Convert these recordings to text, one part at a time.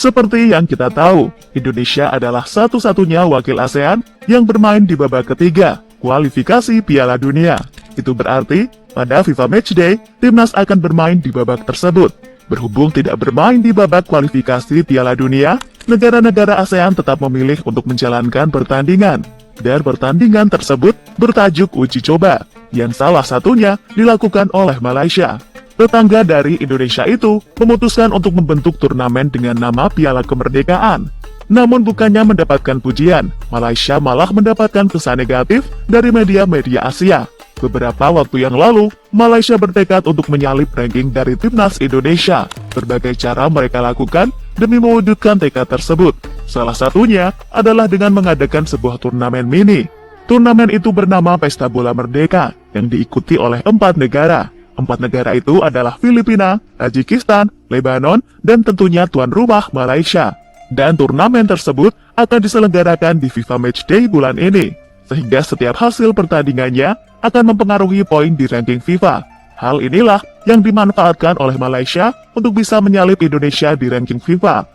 Seperti yang kita tahu, Indonesia adalah satu-satunya wakil ASEAN yang bermain di babak ketiga, kualifikasi Piala Dunia. Itu berarti, pada FIFA Matchday, timnas akan bermain di babak tersebut. Berhubung tidak bermain di babak kualifikasi Piala Dunia, negara-negara ASEAN tetap memilih untuk menjalankan pertandingan. Dan pertandingan tersebut bertajuk uji coba, yang salah satunya dilakukan oleh Malaysia. Tetangga dari Indonesia itu memutuskan untuk membentuk turnamen dengan nama Piala Kemerdekaan. Namun bukannya mendapatkan pujian, Malaysia malah mendapatkan kesan negatif dari media-media Asia. Beberapa waktu yang lalu, Malaysia bertekad untuk menyalip ranking dari timnas Indonesia. Berbagai cara mereka lakukan demi mewujudkan tekad tersebut. Salah satunya adalah dengan mengadakan sebuah turnamen mini. Turnamen itu bernama Pesta Bola Merdeka, yang diikuti oleh 4 negara. 4 negara itu adalah Filipina, Tajikistan, Lebanon, dan tentunya tuan rumah Malaysia. Dan turnamen tersebut akan diselenggarakan di FIFA Matchday bulan ini, sehingga setiap hasil pertandingannya akan mempengaruhi poin di ranking FIFA. Hal inilah yang dimanfaatkan oleh Malaysia untuk bisa menyalip Indonesia di ranking FIFA.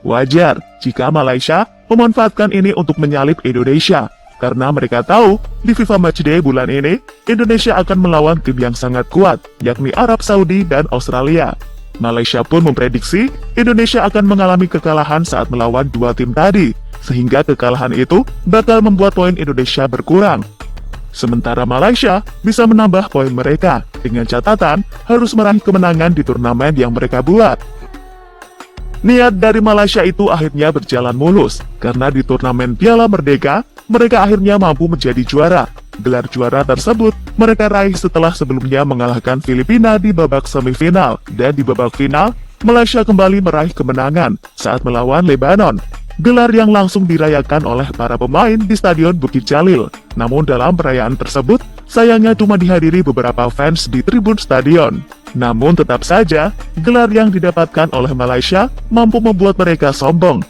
Wajar jika Malaysia memanfaatkan ini untuk menyalip Indonesia, karena mereka tahu di FIFA Matchday bulan ini, Indonesia akan melawan tim yang sangat kuat, yakni Arab Saudi dan Australia. Malaysia pun memprediksi Indonesia akan mengalami kekalahan saat melawan 2 tim tadi, sehingga kekalahan itu bakal membuat poin Indonesia berkurang. Sementara Malaysia bisa menambah poin mereka, dengan catatan harus meraih kemenangan di turnamen yang mereka buat. Niat dari Malaysia itu akhirnya berjalan mulus, karena di turnamen Piala Merdeka, mereka akhirnya mampu menjadi juara. Gelar juara tersebut mereka raih setelah sebelumnya mengalahkan Filipina di babak semifinal, dan di babak final, Malaysia kembali meraih kemenangan saat melawan Lebanon. Gelar yang langsung dirayakan oleh para pemain di Stadion Bukit Jalil. Namun dalam perayaan tersebut, sayangnya cuma dihadiri beberapa fans di tribun stadion. Namun tetap saja, gelar yang didapatkan oleh Malaysia mampu membuat mereka sombong.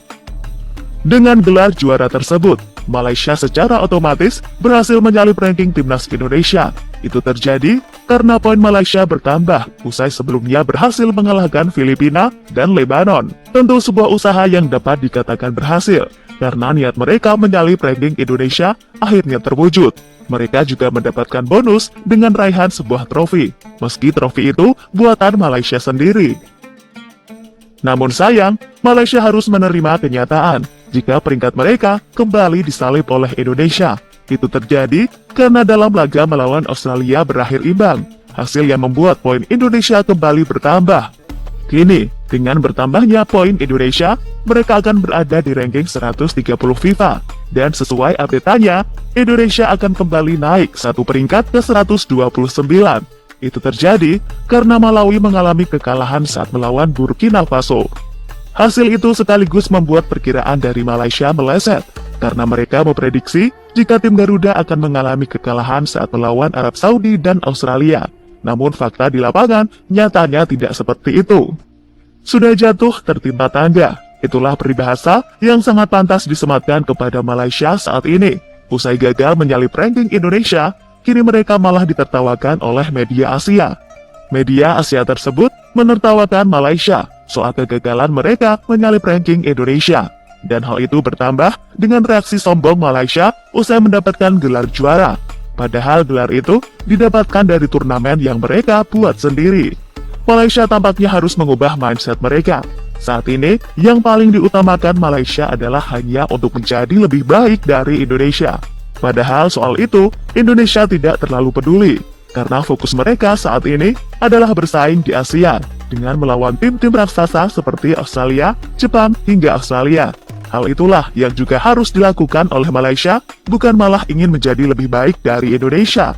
Dengan gelar juara tersebut, Malaysia secara otomatis berhasil menyalip ranking timnas Indonesia. Itu terjadi karena poin Malaysia bertambah usai sebelumnya berhasil mengalahkan Filipina dan Lebanon. Tentu sebuah usaha yang dapat dikatakan berhasil, karena niat mereka menyalip ranking Indonesia akhirnya terwujud. Mereka juga mendapatkan bonus dengan raihan sebuah trofi, meski trofi itu buatan Malaysia sendiri. Namun sayang, Malaysia harus menerima kenyataan jika peringkat mereka kembali disalip oleh Indonesia. Itu terjadi karena dalam laga melawan Australia berakhir imbang, hasil yang membuat poin Indonesia kembali bertambah. Kini, dengan bertambahnya poin Indonesia, mereka akan berada di ranking 130 FIFA. Dan sesuai update-nya, Indonesia akan kembali naik 1 peringkat ke 129. Itu terjadi karena Malawi mengalami kekalahan saat melawan Burkina Faso. Hasil itu sekaligus membuat perkiraan dari Malaysia meleset, karena mereka memprediksi jika tim Garuda akan mengalami kekalahan saat melawan Arab Saudi dan Australia. Namun fakta di lapangan nyatanya tidak seperti itu. Sudah jatuh tertimpa tangga, itulah peribahasa yang sangat pantas disematkan kepada Malaysia saat ini. Usai gagal menyalip ranking Indonesia, kini mereka malah ditertawakan oleh media Asia. Media Asia tersebut menertawakan Malaysia soal kegagalan mereka menyalip ranking Indonesia. Dan hal itu bertambah dengan reaksi sombong Malaysia usai mendapatkan gelar juara. Padahal gelar itu didapatkan dari turnamen yang mereka buat sendiri. Malaysia tampaknya harus mengubah mindset mereka. Saat ini, yang paling diutamakan Malaysia adalah hanya untuk menjadi lebih baik dari Indonesia. Padahal soal itu, Indonesia tidak terlalu peduli, karena fokus mereka saat ini adalah bersaing di Asia, dengan melawan tim-tim raksasa seperti Australia, Jepang, hingga Australia. Hal itulah yang juga harus dilakukan oleh Malaysia, bukan malah ingin menjadi lebih baik dari Indonesia.